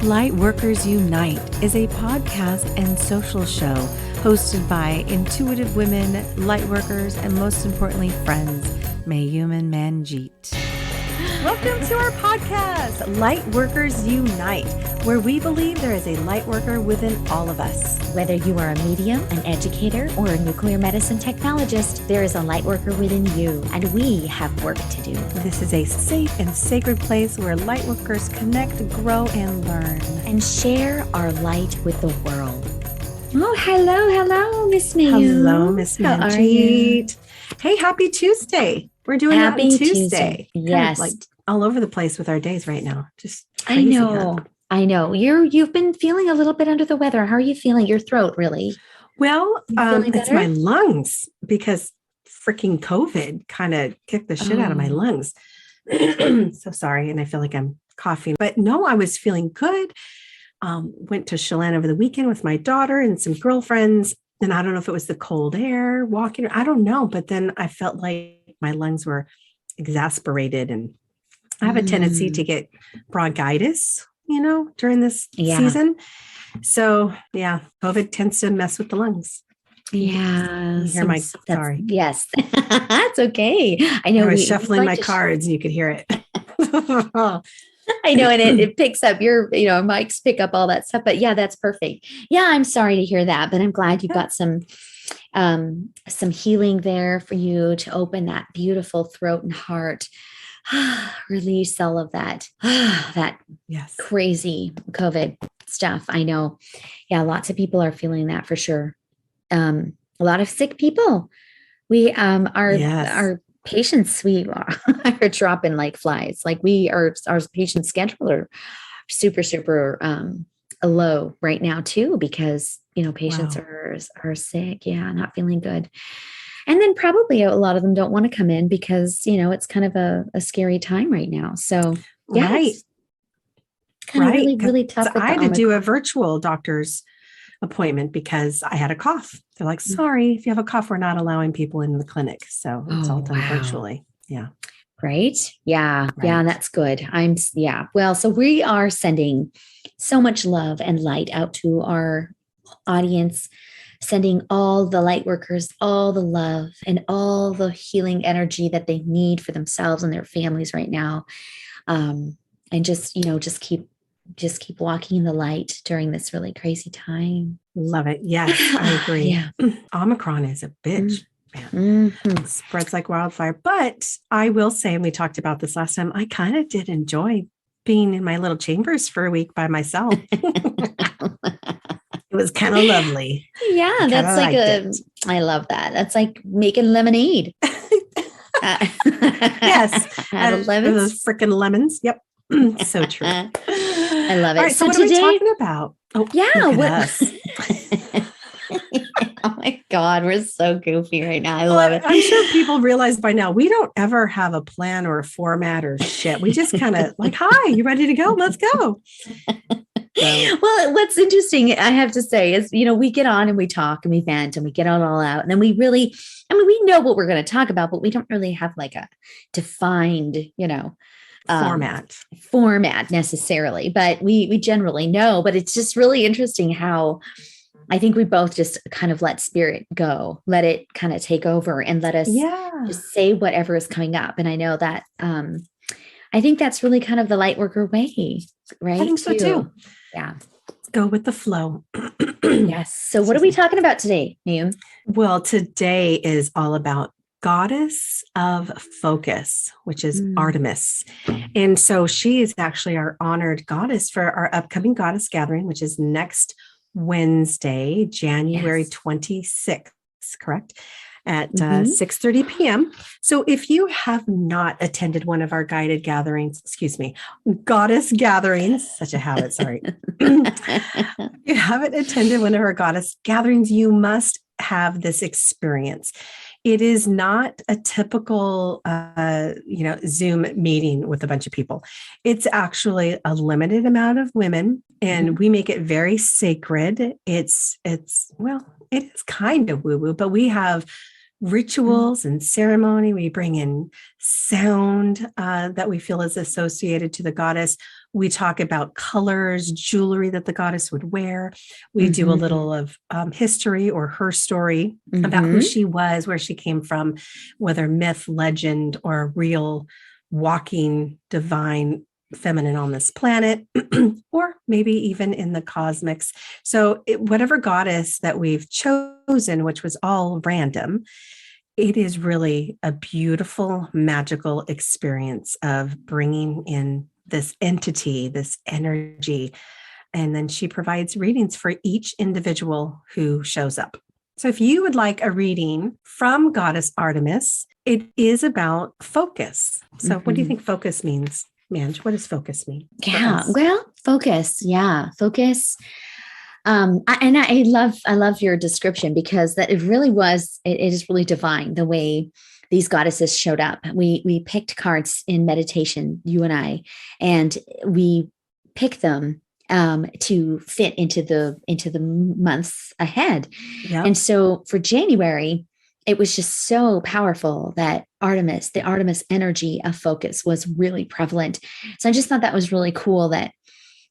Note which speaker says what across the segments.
Speaker 1: Lightworkers Unite is a podcast and social show hosted by intuitive women, lightworkers, and most importantly, friends, Mayume and Manjeet. Welcome to our podcast, Lightworkers Unite, where we believe there is a lightworker within all of us.
Speaker 2: Whether you are a medium, an educator, or a nuclear medicine technologist, there is a lightworker within you, and we have work to do.
Speaker 1: This is a safe and sacred place where lightworkers connect, grow, and learn.
Speaker 2: And share our light with the world. Oh, hello, Miss Mayume.
Speaker 1: Hello, Miss Manjeet. Hey, happy Tuesday. We're doing
Speaker 2: Happy
Speaker 1: that on Tuesday.
Speaker 2: Yes.
Speaker 1: Kind of like all over the place with our days right now. Just crazy,
Speaker 2: I know. You've been feeling a little bit under the weather. How are you feeling? Your throat, really?
Speaker 1: Well, it's my lungs because freaking COVID kind of kicked the shit out of my lungs. So sorry. And I feel like I'm coughing. But no, I was feeling good. Went to Chelan over the weekend with my daughter and some girlfriends. And I don't know if it was the cold air walking. I don't know. But then I felt like my lungs were exasperated. And I have a tendency to get bronchitis, during this season. So yeah, COVID tends to mess with the lungs.
Speaker 2: Yeah.
Speaker 1: Sorry.
Speaker 2: Yes. That's okay. I know.
Speaker 1: I was shuffling my cards and you could hear it.
Speaker 2: I know. And it picks up your, mics pick up all that stuff, but yeah, that's perfect. Yeah. I'm sorry to hear that, but I'm glad you've got some healing there for you to open that beautiful throat and heart. Release all of that, crazy COVID stuff. I know. Yeah. Lots of people are feeling that for sure. A lot of sick people. We, our patients, we are dropping like flies. Like our patient schedule are super, super, low right now too, because, patients are sick. Yeah. Not feeling good. And then probably a lot of them don't want to come in because, it's kind of a scary time right now. So, yeah,
Speaker 1: right.
Speaker 2: Kind of really, really tough.
Speaker 1: I had to do a virtual doctor's appointment because I had a cough. They're like, sorry, if you have a cough, we're not allowing people in the clinic. So it's all done virtually. Yeah.
Speaker 2: Right. Yeah. Right. Yeah. That's good. Well, so we are sending so much love and light out to our audience, sending all the light workers, all the love and all the healing energy that they need for themselves and their families right now. And just keep walking in the light during this really crazy time.
Speaker 1: Love it. Yes, I agree.
Speaker 2: Yeah.
Speaker 1: Omicron is a bitch. Man. Spreads like wildfire. But I will say, and we talked about this last time, I kind of did enjoy being in my little chambers for a week by myself. It was kind of lovely.
Speaker 2: Yeah, that's like I love that. That's like making lemonade.
Speaker 1: Yes. Those freaking lemons. Yep. So true.
Speaker 2: I love it.
Speaker 1: All right, so what today, are we talking about?
Speaker 2: Oh, yeah. Oh my God, we're so goofy right now. I love it.
Speaker 1: I'm sure people realize by now we don't ever have a plan or a format or shit. We just kind of like, hi, you ready to go? Let's go.
Speaker 2: Well, what's interesting, I have to say, is, we get on and we talk and we vent and we get it all out. And then we know what we're going to talk about, but we don't really have like a defined, format necessarily, but we generally know. But it's just really interesting how I think we both just kind of let spirit go, let it kind of take over and let us just say whatever is coming up. And I know that I think that's really kind of the Lightworker way, right?
Speaker 1: I think so too.
Speaker 2: Yeah.
Speaker 1: Go with the flow.
Speaker 2: Yes. So what are we talking about today, Mayume?
Speaker 1: Well, today is all about Goddess of Focus, which is Artemis. And so she is actually our honored goddess for our upcoming goddess gathering, which is next Wednesday, January 26th, correct? At 6:30 p.m. So if you have not attended one of our guided gatherings, goddess gatherings, such a habit, sorry. If you haven't attended one of our goddess gatherings, you must have this experience. It is not a typical, Zoom meeting with a bunch of people. It's actually a limited amount of women, and we make it very sacred. It is kind of woo-woo, but we have rituals and ceremony. We bring in sound that we feel is associated to the goddess. We talk about colors, jewelry that the goddess would wear. We do a little of history or her story about who she was, where she came from, whether myth, legend, or real walking divine feminine on this planet, or maybe even in the cosmics. So whatever goddess that we've chosen, which was all random, it is really a beautiful, magical experience of bringing in this entity, this energy. And then she provides readings for each individual who shows up. So if you would like a reading from Goddess Artemis, it is about focus. So what do you think focus means? Manj, what does focus mean?
Speaker 2: Yeah, well, focus. Yeah, focus. I love your description, because that it is really divine the way these goddesses showed up. We picked cards in meditation, you and I, and we picked them to fit into the months ahead. Yep. And so for January, it was just so powerful that the Artemis energy of focus was really prevalent. So I just thought that was really cool that,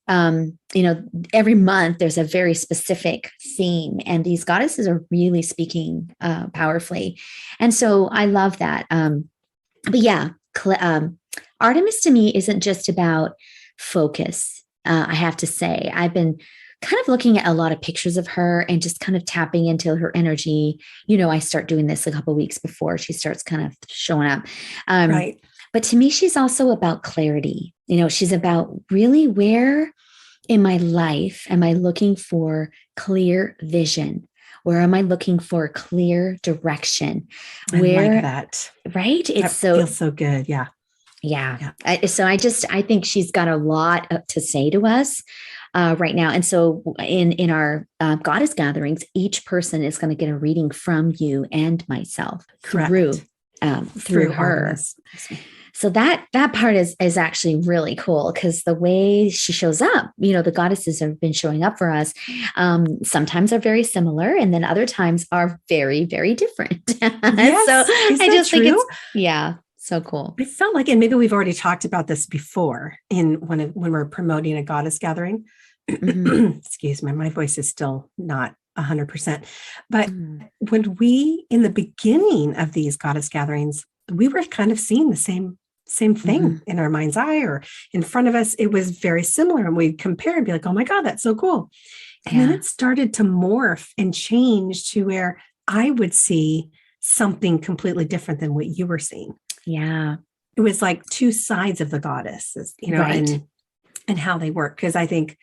Speaker 2: every month there's a very specific theme, and these goddesses are really speaking powerfully. And so I love that. But yeah, Artemis to me isn't just about focus. I have to say, I've been kind of looking at a lot of pictures of her and just kind of tapping into her energy. I start doing this a couple of weeks before she starts kind of showing up. Right. But to me, she's also about clarity. She's about really, where in my life am I looking for clear vision? Where am I looking for clear direction?
Speaker 1: I like that.
Speaker 2: Right?
Speaker 1: It feels so good. Yeah.
Speaker 2: Yeah. So I think she's got a lot to say to us right now. And so in our goddess gatherings, each person is going to get a reading from you and myself through her.
Speaker 1: Artemis.
Speaker 2: So that part is actually really cool, because the way she shows up, the goddesses have been showing up for us. Sometimes are very similar, and then other times are very, very different.
Speaker 1: Yes,
Speaker 2: so I just think
Speaker 1: it's
Speaker 2: so cool.
Speaker 1: It felt like, and maybe we've already talked about this before when we're promoting a goddess gathering. Excuse me, my voice is still not 100%. But when we, in the beginning of these goddess gatherings, we were kind of seeing the same thing in our mind's eye or in front of us. It was very similar, and we'd compare and be like, oh my God, that's so cool. And then it started to morph and change to where I would see something completely different than what you were seeing.
Speaker 2: Yeah.
Speaker 1: It was like two sides of the goddesses,
Speaker 2: right.
Speaker 1: and how they work. Because I think,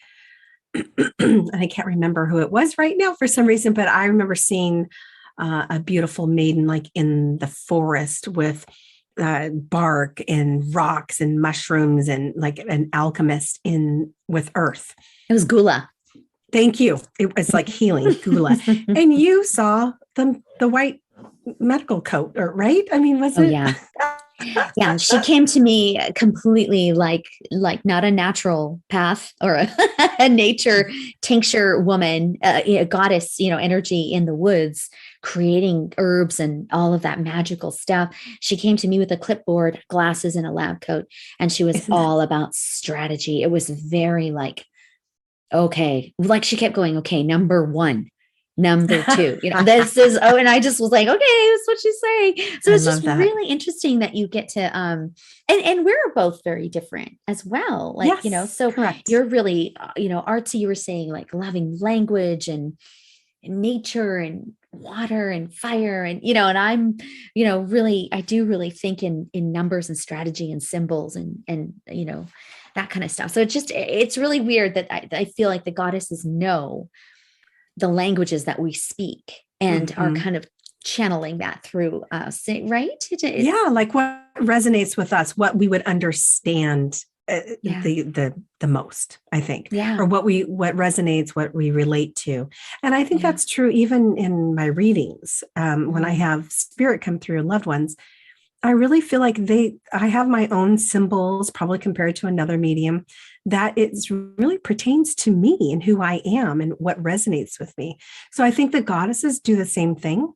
Speaker 1: and I can't remember who it was right now for some reason, but I remember seeing a beautiful maiden like in the forest with bark and rocks and mushrooms, and like an alchemist with earth.
Speaker 2: It was Gula.
Speaker 1: Thank you. It was like healing Gula. And you saw the white medical coat, right? I mean, was it?
Speaker 2: Yeah. Yeah, she came to me completely like not a natural path or a nature tincture woman, a goddess, energy in the woods, creating herbs and all of that magical stuff. She came to me with a clipboard, glasses, and a lab coat, and she was all about strategy. It was very like, okay, like she kept going, okay, number 1. Number 2, this is, and I just was like, okay, that's what she's saying. So it's just really interesting that you get to, and we're both very different as well. Like,
Speaker 1: yes,
Speaker 2: so
Speaker 1: correct.
Speaker 2: You're really, Artsy, you were saying like loving language and nature and water and fire and, and I'm, really, I do really think in numbers and strategy and symbols and, that kind of stuff. So it's really weird that I feel like the goddesses know the languages that we speak and are kind of channeling that through us, right?
Speaker 1: Yeah, like what resonates with us, what we would understand the most, I think, or what resonates, what we relate to. And I think that's true even in my readings. When I have spirit come through loved ones, I really feel like I have my own symbols, probably compared to another medium, that it really pertains to me and who I am and what resonates with me. So I think the goddesses do the same thing.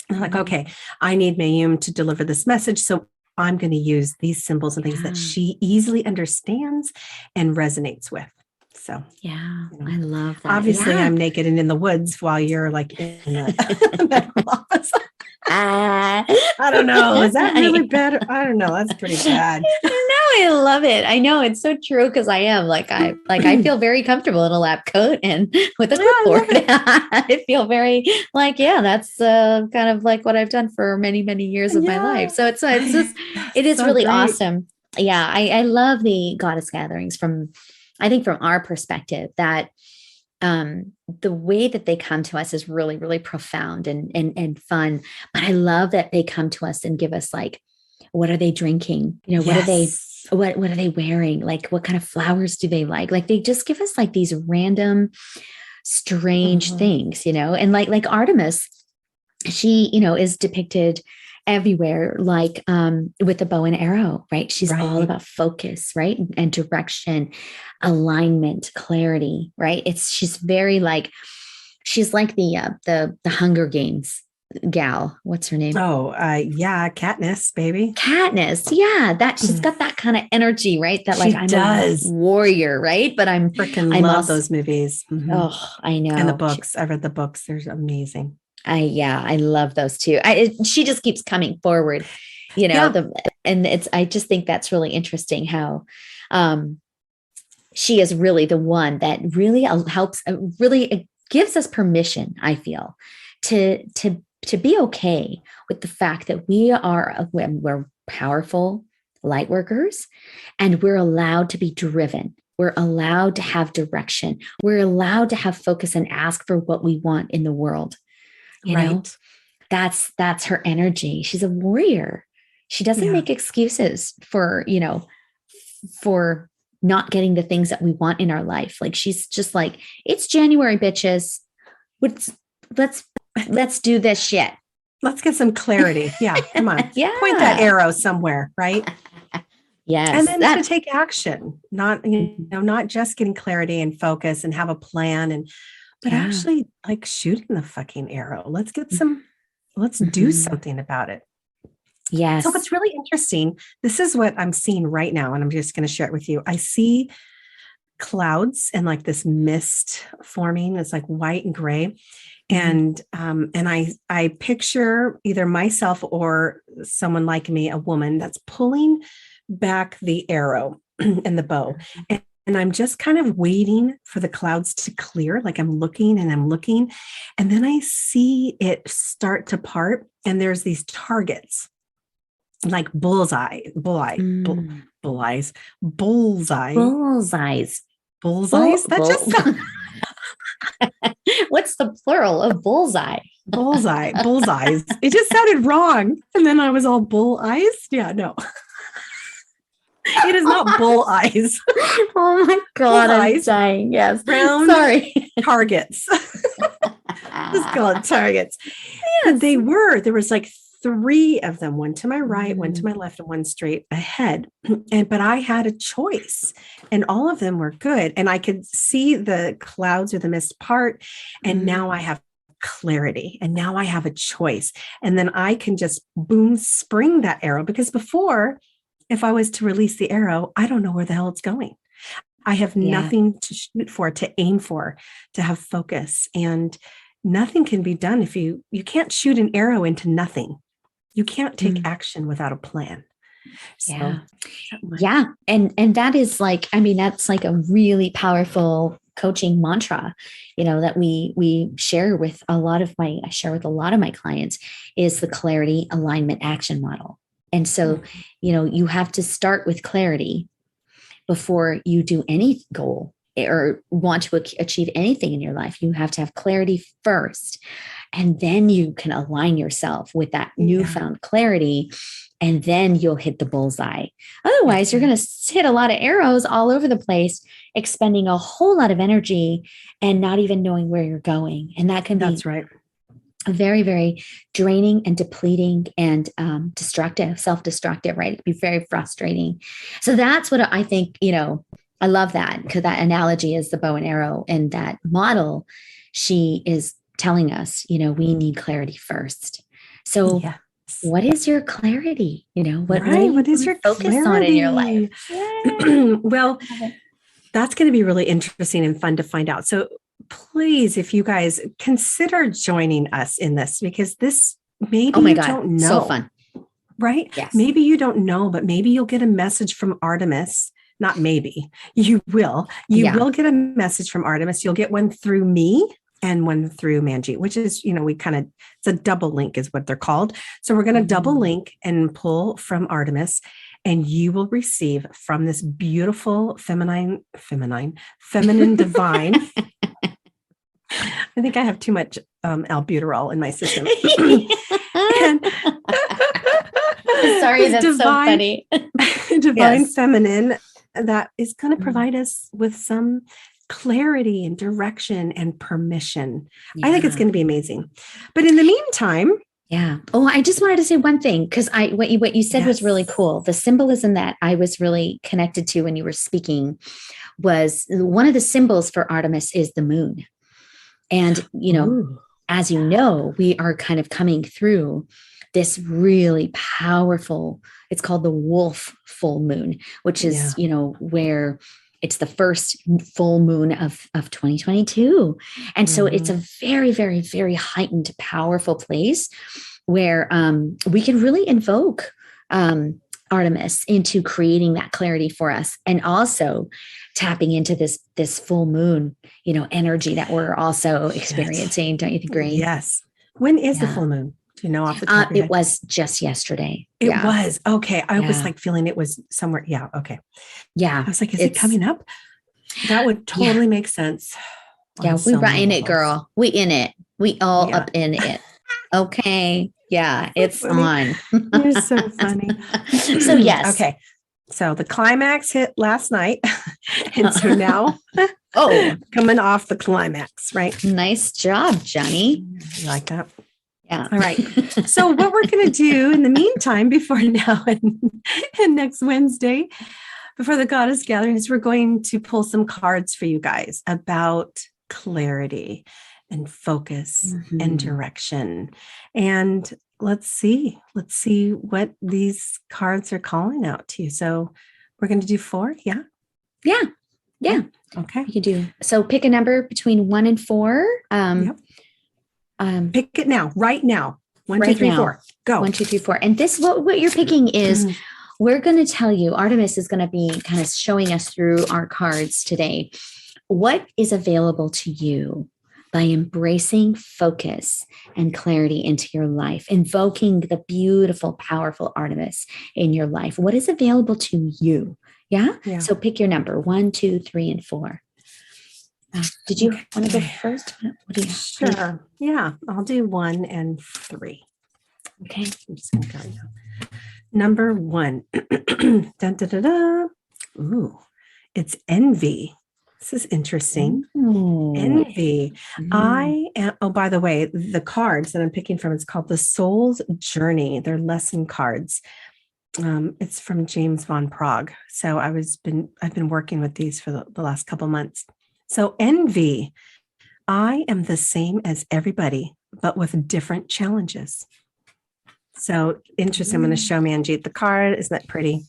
Speaker 1: And like, okay, I need Mayume to deliver this message. So I'm going to use these symbols and things that she easily understands and resonates with. So,
Speaker 2: yeah, I love that.
Speaker 1: Obviously, I'm naked and in the woods while you're like in the medical office. I don't know. Is that really bad? I don't know. That's pretty bad.
Speaker 2: No, I love it. I know it's so true because I am I feel very comfortable in a lab coat and with a clipboard. I feel very like, that's kind of like what I've done for many, many years of my life. So it is so really great. Awesome. Yeah, I love the goddess gatherings from our perspective that the way that they come to us is really, really profound and fun. But I love that they come to us and give us like, what are they drinking? What are they, what are they wearing? Like, what kind of flowers do they like? Like, they just give us like these random, strange things, and like Artemis, she, is depicted everywhere, like with a bow and arrow, right? She's all about focus, right? And direction, alignment, clarity, right? She's very like, she's like the Hunger Games gal. What's her name?
Speaker 1: Katniss, baby.
Speaker 2: Katniss. Yeah. That she's got that kind of energy, right? That like, I'm a warrior, right? But I
Speaker 1: love those movies.
Speaker 2: Oh, I know.
Speaker 1: And the books. I read the books. They're amazing.
Speaker 2: I love those too. She just keeps coming forward, I just think that's really interesting how, she is really the one that really helps, really gives us permission, I feel, to be okay with the fact that we're powerful light workers and we're allowed to be driven. We're allowed to have direction. We're allowed to have focus and ask for what we want in the world. You know, that's her energy. She's a warrior. She doesn't make excuses for not getting the things that we want in our life. Like, she's just like, it's January, bitches. Let's do this shit.
Speaker 1: Let's get some clarity. Yeah. Come on. Point that arrow somewhere. Right.
Speaker 2: Yes.
Speaker 1: And then to take action, not just getting clarity and focus and have a plan but actually like shooting the fucking arrow. Let's do something about it.
Speaker 2: Yes.
Speaker 1: So what's really interesting, this is what I'm seeing right now, and I'm just going to share it with you. I see clouds and like this mist forming. It's like white and gray. And I picture either myself or someone like me, a woman that's pulling back the arrow and the bow. And I'm just kind of waiting for the clouds to clear. Like, I'm looking. And then I see it start to part. And there's these targets like bullseyes. That just sounds.
Speaker 2: What's the plural of bullseye?
Speaker 1: Bullseyes. It just sounded wrong. And then I was all bull eyes. Yeah, no. It is not bull eyes.
Speaker 2: Oh my God, I'm dying. Yes.
Speaker 1: Round targets. Just call it targets. And there was like 3 of them, one to my right, one to my left, and one straight ahead. But I had a choice and all of them were good. And I could see the clouds or the mist part. And now I have clarity and now I have a choice. And then I can just boom, spring that arrow, because before, if I was to release the arrow, I don't know where the hell it's going. I have nothing to shoot for, to aim for, to have focus, and nothing can be done if you can't shoot an arrow into nothing. You can't take action without a plan. So,
Speaker 2: And that is like, I mean, that's like a really powerful coaching mantra, that we share with a lot of my clients, is the clarity, alignment, action model. And so, you have to start with clarity before you do any goal or want to achieve anything in your life. You have to have clarity first, and then you can align yourself with that newfound clarity, and then you'll hit the bullseye. Otherwise, you're going to hit a lot of arrows all over the place, expending a whole lot of energy and not even knowing where you're going. And that can be very, very draining and depleting and destructive, self-destructive, right? It can be very frustrating. So that's what I think, I love that, because that analogy is the bow and arrow, and that model, she is telling us, we need clarity first. So
Speaker 1: Yes.
Speaker 2: what is your clarity? What do you
Speaker 1: What is your
Speaker 2: focus on in your life?
Speaker 1: Well, that's going to be really interesting and fun to find out. So please, if you guys consider joining us in this, because this maybe you don't know.
Speaker 2: So fun.
Speaker 1: Right?
Speaker 2: Yes.
Speaker 1: Maybe you don't know, but maybe you'll get a message from Artemis. Not maybe, you will. You will get a message from Artemis. You'll get one through me and one through Manjeet, which is, it's a double link is what they're called. So we're going to double link and pull from Artemis, and you will receive from this beautiful feminine divine. I think I have too much albuterol in my system.
Speaker 2: Sorry, that's divine, so funny.
Speaker 1: Divine feminine that is going to provide us with some clarity and direction and permission. Yeah. I think it's going to be amazing. But in the meantime,
Speaker 2: Oh, I just wanted to say one thing, because what you said was really cool. The symbolism that I was really connected to when you were speaking was one of the symbols for Artemis is the moon. And, as you know, we are kind of coming through this really powerful, it's called the wolf full moon, which is, where it's the first full moon of 2022. And so it's a very, very, very heightened, powerful place where we can really invoke Artemis into creating that clarity for us, and also tapping into this full moon, energy that we're also experiencing. Don't you think, Grace?
Speaker 1: Yes. When is the full moon? Do you know off the top of your head?
Speaker 2: It was just yesterday.
Speaker 1: It was. Okay. I was like feeling it was somewhere. Yeah. Okay.
Speaker 2: Yeah.
Speaker 1: I was like, is it coming up? That would totally make sense.
Speaker 2: Yeah. We were in it, girl. We in it. We all up in it. Okay. Yeah. It's on.
Speaker 1: You're so funny.
Speaker 2: So yes.
Speaker 1: Okay. So the climax hit last night. And so now, coming off the climax, right?
Speaker 2: Nice job, Johnny.
Speaker 1: You like that?
Speaker 2: Yeah.
Speaker 1: All right. So what we're going to do in the meantime, before now and next Wednesday, before the Goddess Gathering, is we're going to pull some cards for you guys about clarity and focus and direction. And let's see what these cards are calling out to you. So we're going to do 4. Yeah. Okay.
Speaker 2: You do. So pick a number between 1 and 4.
Speaker 1: Pick it now, right now. 1, 2, 3, 4. Go.
Speaker 2: 1, 2, 3, 4. And this, what you're picking is, we're going to tell you, Artemis is going to be kind of showing us through our cards today, what is available to you by embracing focus and clarity into your life, invoking the beautiful, powerful Artemis in your life. What is available to you? Yeah. So pick your number 1, 2, 3, and 4. Did you want to go first? What do you have?
Speaker 1: Sure. Yeah, I'll do 1 and 3.
Speaker 2: Okay.
Speaker 1: I'm just going to go now. Number 1. Dun, dun, dun, dun. Ooh, it's envy. This is interesting. Envy. I am, by the way, the cards that I'm picking from, it's called the Soul's Journey. They're lesson cards. It's from James Von Prague. So I've been working with these for the last couple months. So envy. I am the same as everybody, but with different challenges. So interesting. I'm going to show Manjeet the card. Isn't that pretty?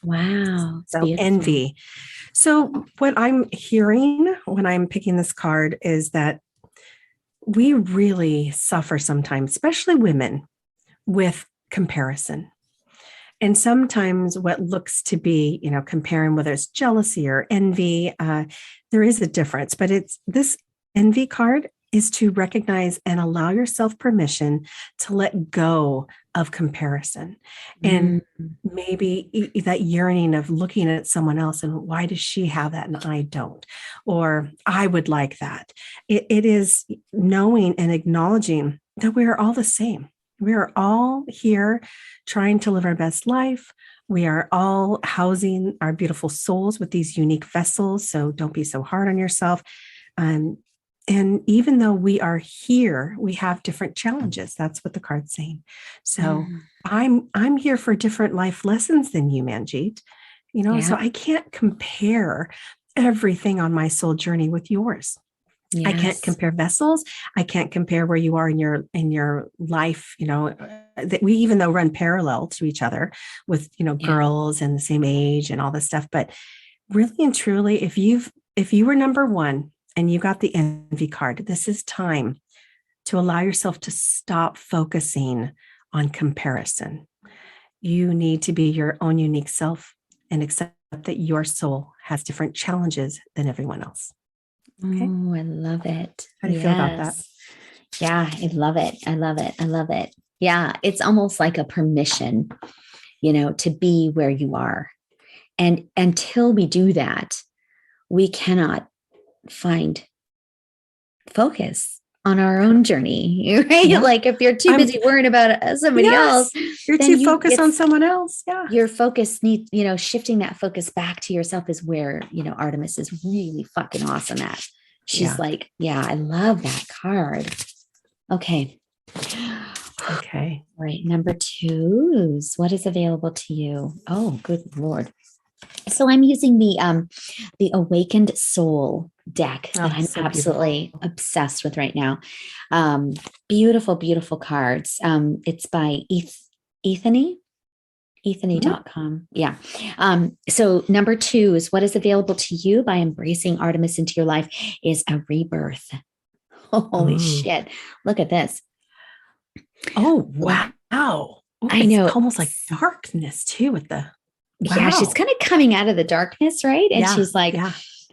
Speaker 2: Wow.
Speaker 1: So beautiful. Envy. So what I'm hearing when I'm picking this card is that we really suffer sometimes, especially women, with comparison. And sometimes what looks to be, comparing, whether it's jealousy or envy, there is a difference. But it's this envy card is to recognize and allow yourself permission to let go of comparison. And maybe that yearning of looking at someone else and why does she have that and I don't? Or I would like that. It is knowing and acknowledging that we are all the same. We are all here trying to live our best life. We are all housing our beautiful souls with these unique vessels. So don't be so hard on yourself. And even though we are here, we have different challenges. That's what the card's saying. So I'm here for different life lessons than you, Manjeet. So I can't compare everything on my soul journey with yours. I can't compare vessels. I can't compare where you are in your life, that we even though run parallel to each other with, girls and the same age and all this stuff. But really and truly, if you were number one and you got the envy card, this is time to allow yourself to stop focusing on comparison. You need to be your own unique self and accept that your soul has different challenges than everyone else. Okay.
Speaker 2: Oh, I love it.
Speaker 1: How do you feel about that?
Speaker 2: Yeah, I love it. I love it. I love it. Yeah, it's almost like a permission, to be where you are. And until we do that, we cannot find focus on our own journey, right? Yeah. Like if you're too busy worrying about somebody else,
Speaker 1: you're too focused on someone else. Yeah.
Speaker 2: Your focus needs, shifting that focus back to yourself is where, Artemis is really fucking awesome at. She's like, I love that card. Okay.
Speaker 1: Okay.
Speaker 2: All right. Number 2, what is available to you? Oh, good Lord. So I'm using the Awakened Soul deck that I'm absolutely obsessed with right now. Beautiful, beautiful cards. It's by Ethany.com. Yeah. So number 2 is what is available to you by embracing Artemis into your life is a rebirth. Holy shit. Look at this.
Speaker 1: Oh, wow. Oh,
Speaker 2: I know.
Speaker 1: It's almost like darkness too with the wow.
Speaker 2: Yeah, she's kind of coming out of the darkness, right? And she's like,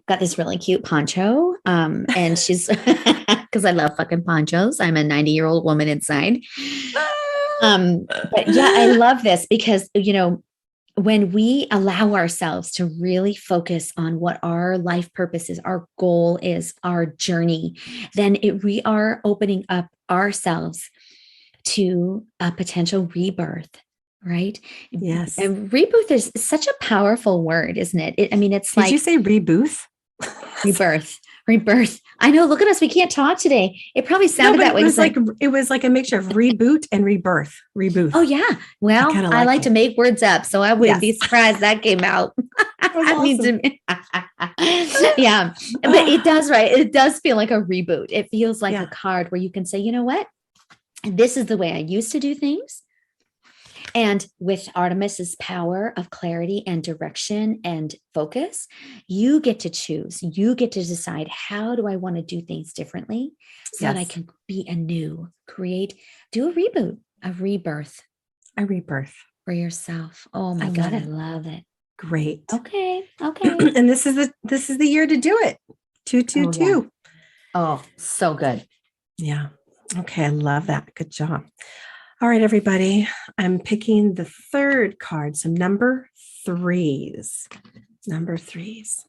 Speaker 2: got this really cute poncho. And she's, because I love fucking ponchos. I'm a 90-year-old woman inside. But yeah, I love this because, when we allow ourselves to really focus on what our life purpose is, our goal is, our journey, then we are opening up ourselves to a potential rebirth. Right?
Speaker 1: Yes.
Speaker 2: And rebirth is such a powerful word, isn't it? It's like.
Speaker 1: Did you say rebooth?
Speaker 2: Rebirth. I know. Look at us. We can't talk today. It probably sounded that way.
Speaker 1: It was like a mixture of reboot and rebirth. Reboot.
Speaker 2: Oh yeah. Well, I like to make words up, so I wouldn't be surprised that came out. Yeah, but it does, right? It does feel like a reboot. It feels like a card where you can say, you know what? This is the way I used to do things. And with Artemis's power of clarity and direction and focus, you get to choose. You get to decide, how do I want to do things differently so that I can be anew, do a reboot, a rebirth.
Speaker 1: A rebirth.
Speaker 2: For yourself. Oh my God, I love it.
Speaker 1: Great.
Speaker 2: Okay.
Speaker 1: And this is the year to do it. 222.
Speaker 2: Oh, so good.
Speaker 1: Yeah. Okay. I love that. Good job. All right, everybody. I'm picking the 3rd card. So number 3s. Number 3s.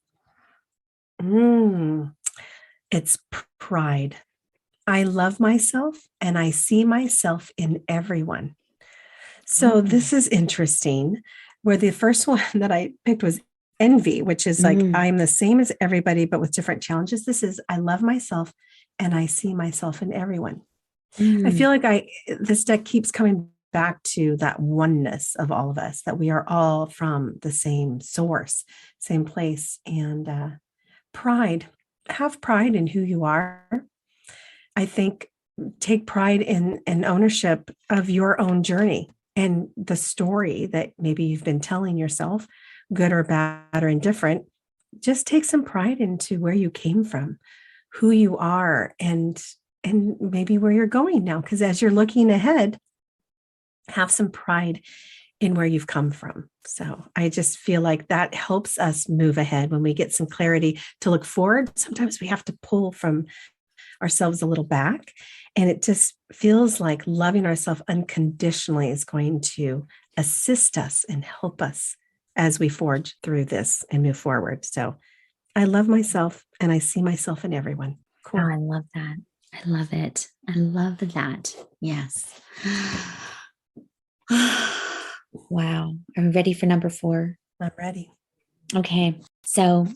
Speaker 1: It's pride. I love myself and I see myself in everyone. So this is interesting. Where the first one that I picked was envy, which is like, I'm the same as everybody, but with different challenges. This is, I love myself and I see myself in everyone. I feel like this deck keeps coming back to that oneness of all of us, that we are all from the same source, same place. And pride, have pride in who you are. I think take pride in ownership of your own journey and the story that maybe you've been telling yourself, good or bad or indifferent. Just take some pride into where you came from, who you are, and maybe where you're going now. Because as you're looking ahead, have some pride in where you've come from. So I just feel like that helps us move ahead when we get some clarity to look forward. Sometimes we have to pull from ourselves a little back. And it just feels like loving ourselves unconditionally is going to assist us and help us as we forge through this and move forward. So I love myself and I see myself in everyone. Cool.
Speaker 2: Oh, I love that. I love it. I love that. Yes. Wow. Are we ready for number 4?
Speaker 1: I'm ready.
Speaker 2: Okay. So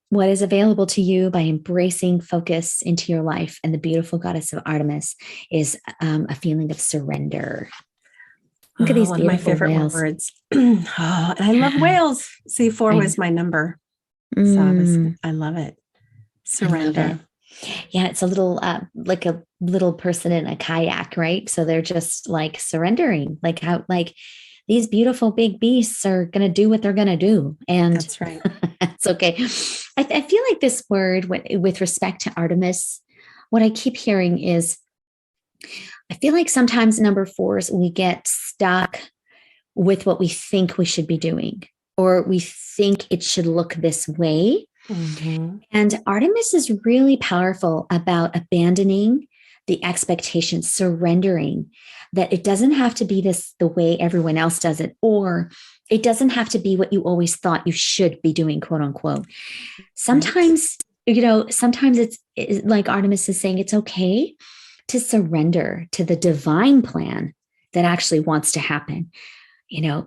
Speaker 2: what is available to you by embracing focus into your life and the beautiful goddess of Artemis is a feeling of surrender. Look at these beautiful, one of my favorite whales.
Speaker 1: Words. And I love whales. See, 4 was my number. So I love it. Surrender.
Speaker 2: Yeah, it's a little like a little person in a kayak, right? So they're just like surrendering, like how like these beautiful big beasts are going to do what they're going to do, and
Speaker 1: That's right.
Speaker 2: it's okay. I feel like this word, with respect to Artemis, what I keep hearing is, I feel like sometimes number fours we get stuck with what we think we should be doing, or we think it should look this way.
Speaker 1: Mm-hmm.
Speaker 2: And Artemis is really powerful about abandoning the expectations, surrendering that it doesn't have to be this the way everyone else does it, or it doesn't have to be what you always thought you should be doing, quote unquote. Sometimes, sometimes it's like Artemis is saying, it's okay to surrender to the divine plan that actually wants to happen,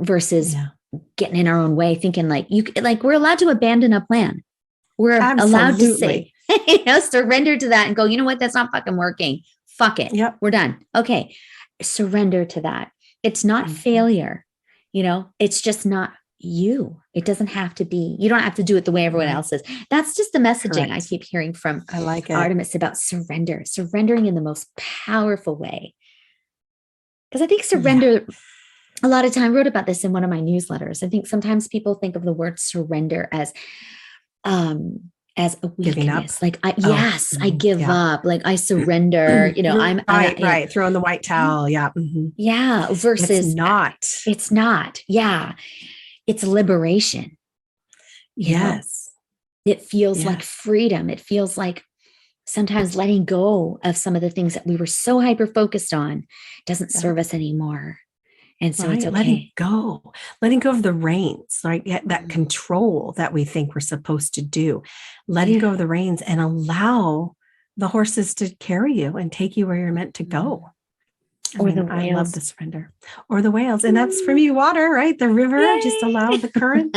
Speaker 2: versus getting in our own way, thinking like we're allowed to abandon a plan. We're allowed to say, surrender to that and go, you know what? That's not fucking working. Fuck it.
Speaker 1: Yep.
Speaker 2: We're done. Okay. Surrender to that. It's not failure. It's just not you. It doesn't have to be, you don't have to do it the way everyone else is. That's just the messaging I keep hearing from Artemis about surrendering in the most powerful way. Because I think surrender, a lot of time, I wrote about this in one of my newsletters. I think sometimes people think of the word surrender as a weakness. Like, I give up. Like I surrender, I'm
Speaker 1: right. Throwing the white towel. Yeah. Mm-hmm.
Speaker 2: Yeah. Versus it's not. Yeah. It's liberation.
Speaker 1: Yes.
Speaker 2: It feels like freedom. It feels like sometimes letting go of some of the things that we were so hyper focused on doesn't serve us anymore. And so it's okay.
Speaker 1: Letting go of the reins, right? That control that we think we're supposed to do, letting go of the reins and allow the horses to carry you and take you where you're meant to go. I love the surrender, or the whales. And that's for me, water, right? The river, just allow the current.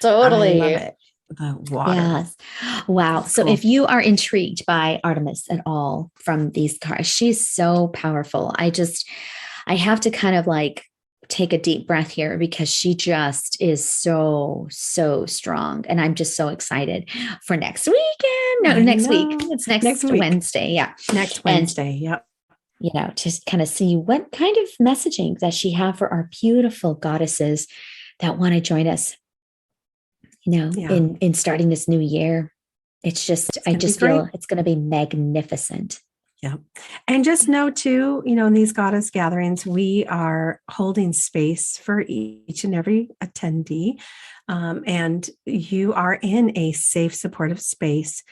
Speaker 2: Totally.
Speaker 1: I love it. The water.
Speaker 2: Yes. Wow. That's so cool. If you are intrigued by Artemis at all from these cards, she's so powerful. I have to kind of like take a deep breath here, because she just is so, so strong. And I'm just so excited for next weekend. No, next week. It's next Wednesday. Yeah.
Speaker 1: Next Wednesday. Yep.
Speaker 2: Just kind of see what kind of messaging does she have for our beautiful goddesses that want to join us, in starting this new year. It's just, I just feel it's going to be magnificent.
Speaker 1: Yeah. And just know too, in these goddess gatherings, we are holding space for each and every attendee. And you are in a safe, supportive space.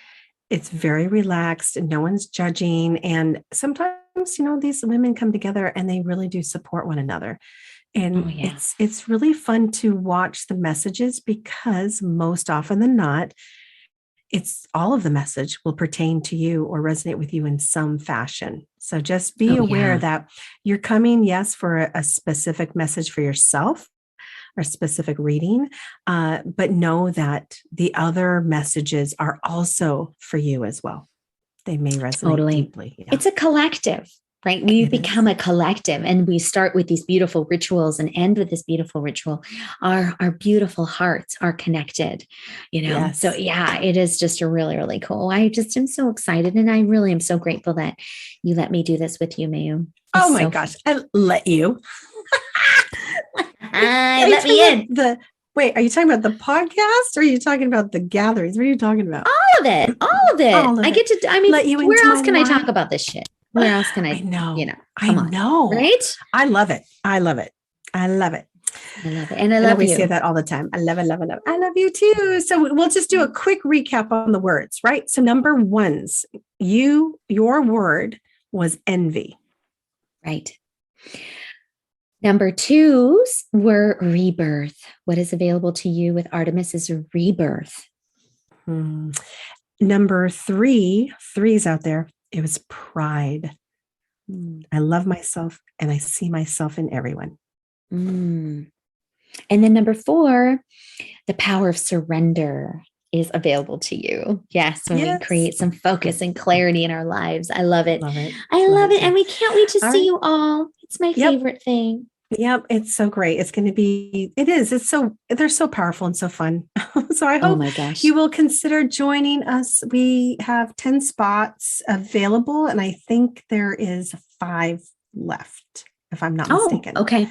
Speaker 1: It's very relaxed and no one's judging. And sometimes, these women come together and they really do support one another. And it's really fun to watch the messages, because most often than not, it's all of the message will pertain to you or resonate with you in some fashion. So just be aware that you're coming, for a specific message for yourself or specific reading, but know that the other messages are also for you as well. They may resonate deeply. Yeah.
Speaker 2: It's a collective. Right. We become a collective, and we start with these beautiful rituals and end with this beautiful ritual. Our beautiful hearts are connected, So it is just a really, really cool. I just am so excited, and I really am so grateful that you let me do this with you, Mayume.
Speaker 1: Oh my gosh. I let you.
Speaker 2: Let me in.
Speaker 1: Wait, are you talking about the podcast, or are you talking about the gatherings? What are you talking about?
Speaker 2: All of it. I get to, let you where else can I talk about this shit? Where else can I
Speaker 1: know?
Speaker 2: Come on, right?
Speaker 1: I love it. I love it.
Speaker 2: And I love
Speaker 1: you.
Speaker 2: We
Speaker 1: say that all the time. I love it. I love you too. So we'll just do a quick recap on the words, right? So number ones, your word was envy.
Speaker 2: Right. Number twos were rebirth. What is available to you with Artemis is a rebirth.
Speaker 1: Number threes out there. It was pride. I love myself and I see myself in everyone.
Speaker 2: And then number four, the power of surrender is available to you. Yes, when we create some focus and clarity in our lives. I love it. I love it. And we can't wait to see you all. It's my favorite thing.
Speaker 1: Yep, it's so great. It's going to be, they're so powerful and so fun. So I
Speaker 2: Oh
Speaker 1: hope
Speaker 2: my gosh.
Speaker 1: you will consider joining us. We have 10 spots available, and I think there is 5 left, if I'm not mistaken.
Speaker 2: Okay.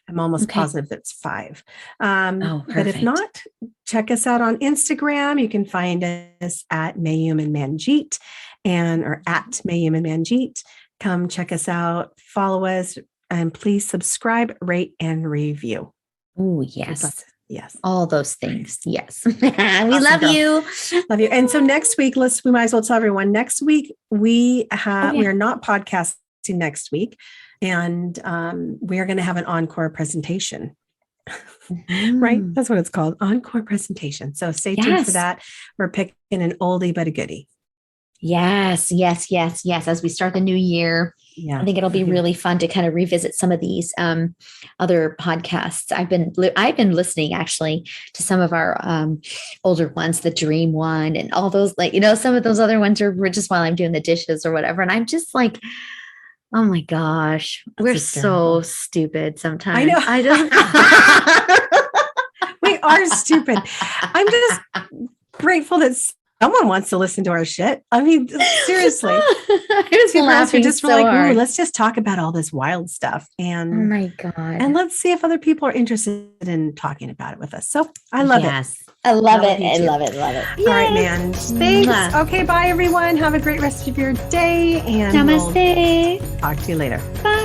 Speaker 1: I'm almost positive it's 5.
Speaker 2: But
Speaker 1: if not, check us out on Instagram. You can find us at Mayume and Manjeet or at Mayume and Manjeet. Come check us out, follow us, and please subscribe, rate, and review.
Speaker 2: Oh, yes.
Speaker 1: Yes.
Speaker 2: All those things. Yes. We love you.
Speaker 1: Love you. And so next week, we might as well tell everyone, next week, we are not podcasting next week. And we are going to have an encore presentation. Right? That's what it's called. Encore presentation. So stay tuned for that. We're picking an oldie but a goodie.
Speaker 2: Yes. As we start the new year, I think it'll be really fun to kind of revisit some of these other podcasts. I've been listening actually to some of our older ones, the Dream one, and all those, like, some of those other ones are just while I'm doing the dishes or whatever. And I'm just like, oh my gosh, we're so stupid sometimes.
Speaker 1: I know. We are stupid. I'm just grateful that someone wants to listen to our shit. I mean, seriously.
Speaker 2: I was laughing
Speaker 1: just
Speaker 2: so hard.
Speaker 1: Let's just talk about all this wild stuff. And
Speaker 2: oh my God.
Speaker 1: And let's see if other people are interested in talking about it with us. So I love it.
Speaker 2: I love it. I love it.
Speaker 1: All right, man. Thanks. Mwah. Okay, bye everyone. Have a great rest of your day. And
Speaker 2: namaste.
Speaker 1: We'll talk to you later.
Speaker 2: Bye.